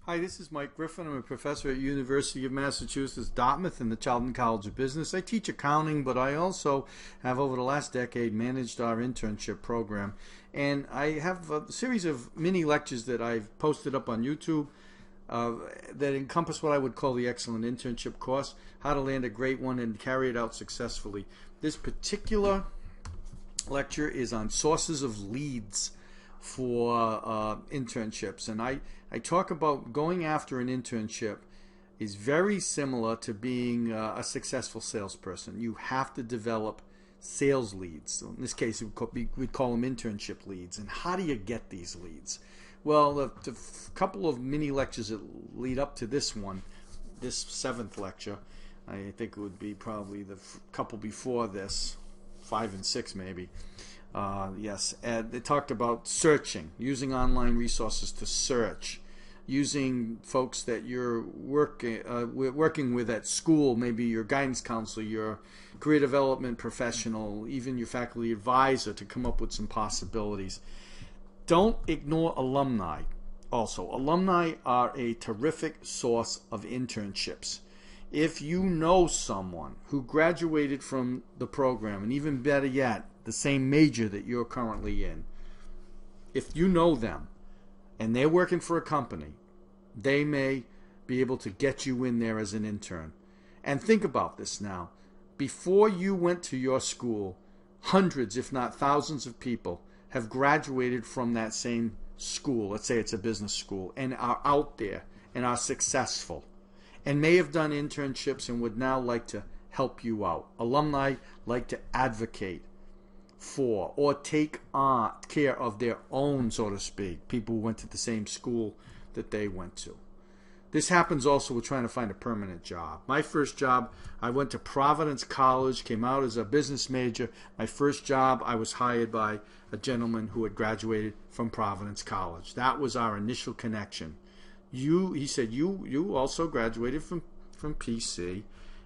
Hi, this is Mike Griffin. I'm a professor at University of Massachusetts Dartmouth in the Charlton College of Business. I teach accounting, but I also have over the last decade managed our internship program. And I have a series of mini lectures that I've posted up on YouTube that encompass what I would call the excellent internship course, how to land a great one and carry it out successfully. This particular lecture is on sources of leads for internships, and I talk about going after an internship is very similar to being a successful salesperson. You have to develop sales leads. So in this case, we'd call them internship leads. And how do you get these leads? Well, the couple of mini lectures that lead up to this one, this seventh lecture, I think it would be probably the couple before this, 5 and 6 maybe. Yes, and they talked about searching, using online resources to search, using folks that you're working with at school, maybe your guidance counselor, your career development professional, even your faculty advisor, to come up with some possibilities. Don't ignore alumni. Also, alumni are a terrific source of internships. If you know someone who graduated from the program, and even better yet, the same major that you're currently in, if you know them and they're working for a company, they may be able to get you in there as an intern. And think about this now. Before you went to your school, hundreds, if not thousands of people have graduated from that same school. Let's say it's a business school, and are out there and are successful and may have done internships and would now like to help you out. Alumni like to advocate for or take care of their own, so to speak, people who went to the same school that they went to. This happens also with trying to find a permanent job. My first job, I went to Providence College, came out as a business major. My first job, I was hired by a gentleman who had graduated from Providence College. That was our initial connection. He said, you also graduated from PC,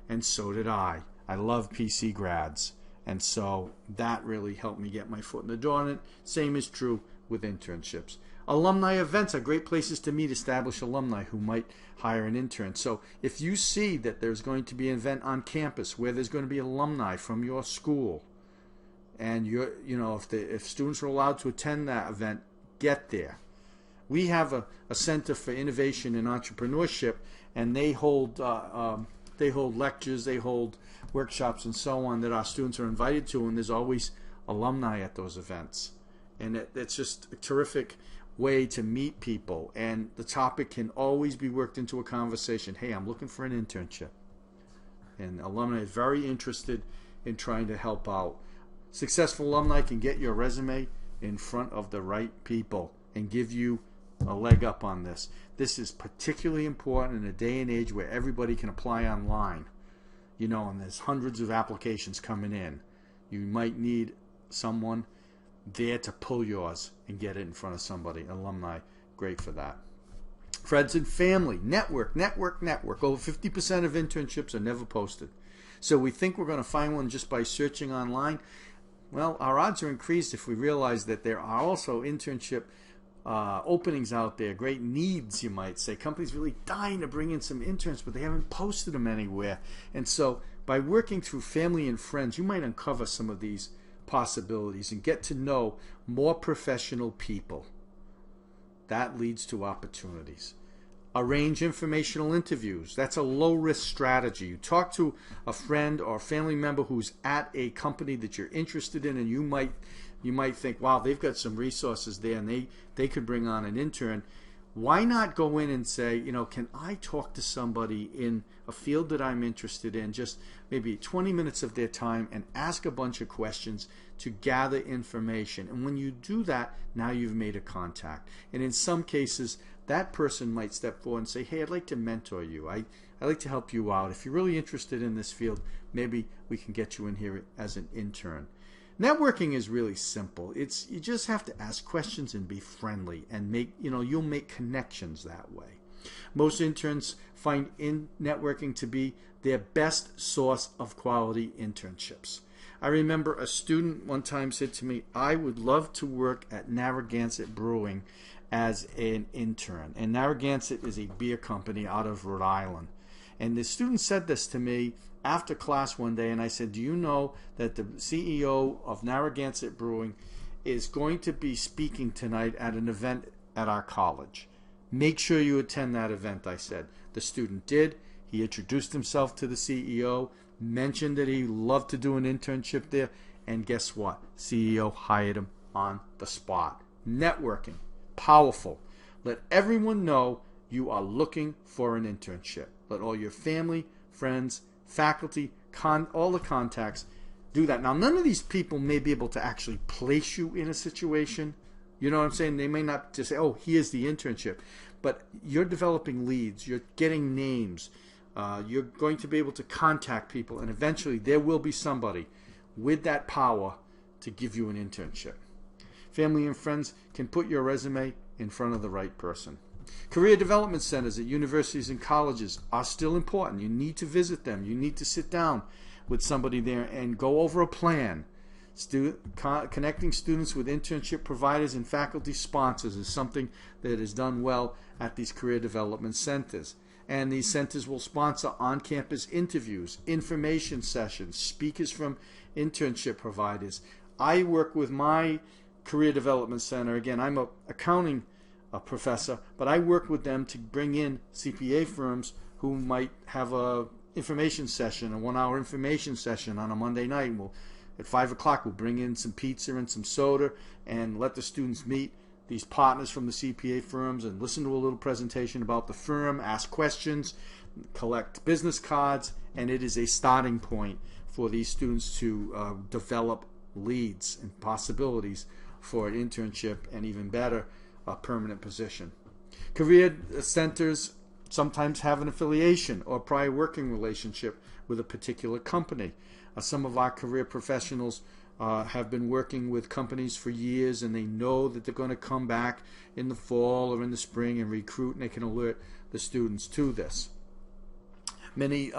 and so did I. I love PC grads. And so that really helped me get my foot in the door on it. Same is true with internships. Alumni events are great places to meet established alumni who might hire an intern. So if you see that there's going to be an event on campus where there's going to be alumni from your school, and if students are allowed to attend that event, get there. We have a Center for Innovation and Entrepreneurship, and they hold lectures, they hold workshops and so on that our students are invited to, and there's always alumni at those events. And it's just a terrific way to meet people, and the topic can always be worked into a conversation. Hey, I'm looking for an internship. And alumni is very interested in trying to help out. Successful alumni can get your resume in front of the right people and give you a leg up on this. This is particularly important in a day and age where everybody can apply online. And there's hundreds of applications coming in. You might need someone there to pull yours and get it in front of somebody. Alumni, great for that. Friends and family, network. Over 50% of internships are never posted. So we think we're going to find one just by searching online. Well, our odds are increased if we realize that there are also internship openings out there, great needs, you might say. Companies really dying to bring in some interns, but they haven't posted them anywhere. And so by working through family and friends, you might uncover some of these possibilities and get to know more professional people. That leads to opportunities. Arrange informational interviews. That's a low-risk strategy. You talk to a friend or a family member who's at a company that you're interested in, and you might think, wow, they've got some resources there, and they could bring on an intern. Why not go in and say, can I talk to somebody in a field that I'm interested in, just maybe 20 minutes of their time, and ask a bunch of questions to gather information. And when you do that, now you've made a contact. And in some cases, that person might step forward and say, hey, I'd like to mentor you. I'd like to help you out. If you're really interested in this field, maybe we can get you in here as an intern. Networking is really simple. You just have to ask questions and be friendly, and you'll make connections that way. Most interns find networking to be their best source of quality internships. I remember a student one time said to me, I would love to work at Narragansett Brewing as an intern. And Narragansett is a beer company out of Rhode Island. And the student said this to me after class one day, and I said, do you know that the CEO of Narragansett Brewing is going to be speaking tonight at an event at our college? Make sure you attend that event, I said. The student did. He introduced himself to the CEO, mentioned that he loved to do an internship there, and guess what? CEO hired him on the spot. Networking. Powerful. Let everyone know you are looking for an internship. Let all your family, friends, faculty, all the contacts do that. Now, none of these people may be able to actually place you in a situation. You know what I'm saying? They may not just say, oh, here's the internship. But you're developing leads. You're getting names. You're going to be able to contact people. And eventually there will be somebody with that power to give you an internship. Family and friends can put your resume in front of the right person. Career development centers at universities and colleges are still important. You need to visit them. You need to sit down with somebody there and go over a plan. Connecting students with internship providers and faculty sponsors is something that is done well at these career development centers. And these centers will sponsor on-campus interviews, information sessions, speakers from internship providers. I work with my career development center. Again, I'm an accounting professor, but I work with them to bring in CPA firms who might have a information session, a 1-hour information session on a Monday night. At 5 o'clock, we'll bring in some pizza and some soda and let the students meet these partners from the CPA firms and listen to a little presentation about the firm, ask questions, collect business cards, and it is a starting point for these students to develop leads and possibilities for an internship and, even better, a permanent position. Career centers sometimes have an affiliation or prior working relationship with a particular company. Some of our career professionals have been working with companies for years, and they know that they're going to come back in the fall or in the spring and recruit, and they can alert the students to this. Many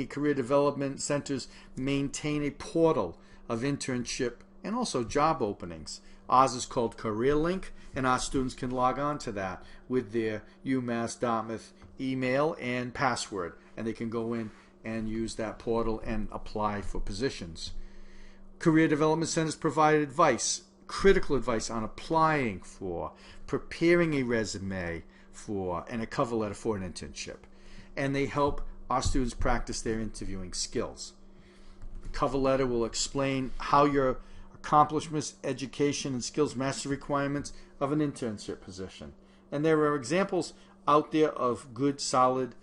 career development centers maintain a portal of internship and also job openings. Ours is called Career Link, and our students can log on to that with their UMass Dartmouth email and password, and they can go in and use that portal and apply for positions. Career development centers provide advice, critical advice on applying for, preparing a resume for, and a cover letter for an internship. And they help our students practice their interviewing skills. The cover letter will explain how your accomplishments, education, and skills match the requirements of an internship position. And there are examples out there of good, solid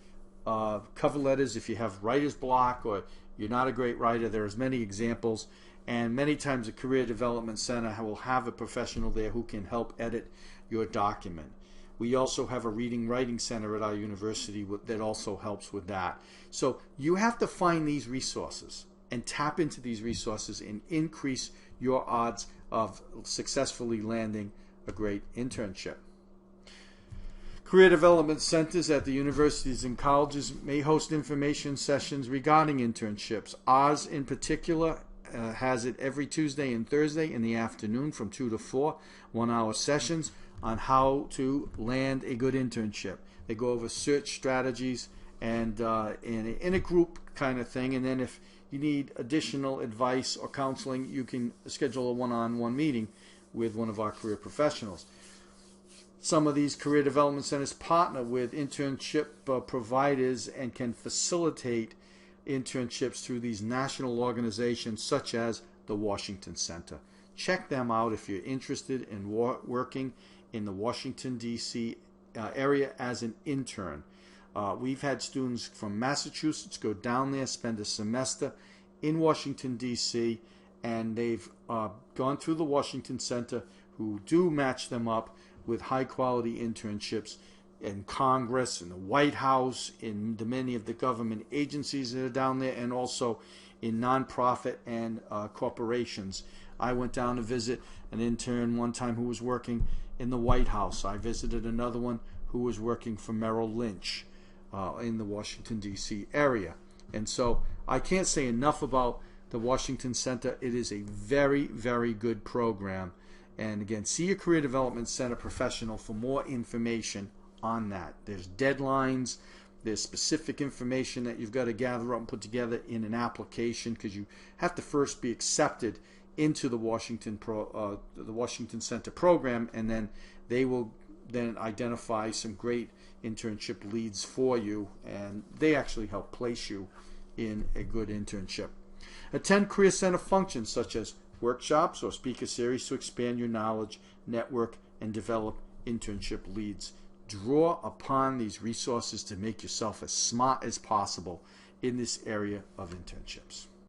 cover letters. If you have writer's block or you're not a great writer, there's many examples. And many times a career development center will have a professional there who can help edit your document. We also have a reading writing center at our university that also helps with that. So you have to find these resources and tap into these resources and increase your odds of successfully landing a great internship. Career development centers at the universities and colleges may host information sessions regarding internships. Ours in particular has it every Tuesday and Thursday in the afternoon from 2 to 4, 1-hour sessions on how to land a good internship. They go over search strategies and in a group kind of thing, and then if you need additional advice or counseling, you can schedule a one-on-one meeting with one of our career professionals. Some of these career development centers partner with internship providers and can facilitate internships through these national organizations such as the Washington Center. Check them out if you're interested in working in the Washington, D.C. Area as an intern. We've had students from Massachusetts go down there, spend a semester in Washington, D.C., and they've gone through the Washington Center, who do match them up with high-quality internships in Congress, in the White House, in many of the government agencies that are down there, and also in nonprofit and corporations. I went down to visit an intern one time who was working in the White House. I visited another one who was working for Merrill Lynch in the Washington, D.C. area. And so I can't say enough about the Washington Center. It is a very, very good program, And again, see your Career Development Center professional for more information on that. There's deadlines, there's specific information that you've got to gather up and put together in an application, because you have to first be accepted into the Washington Center program, and then they will then identify some great internship leads for you, and they actually help place you in a good internship. Attend Career Center functions such as workshops or speaker series to expand your knowledge, network, and develop internship leads. Draw upon these resources to make yourself as smart as possible in this area of internships.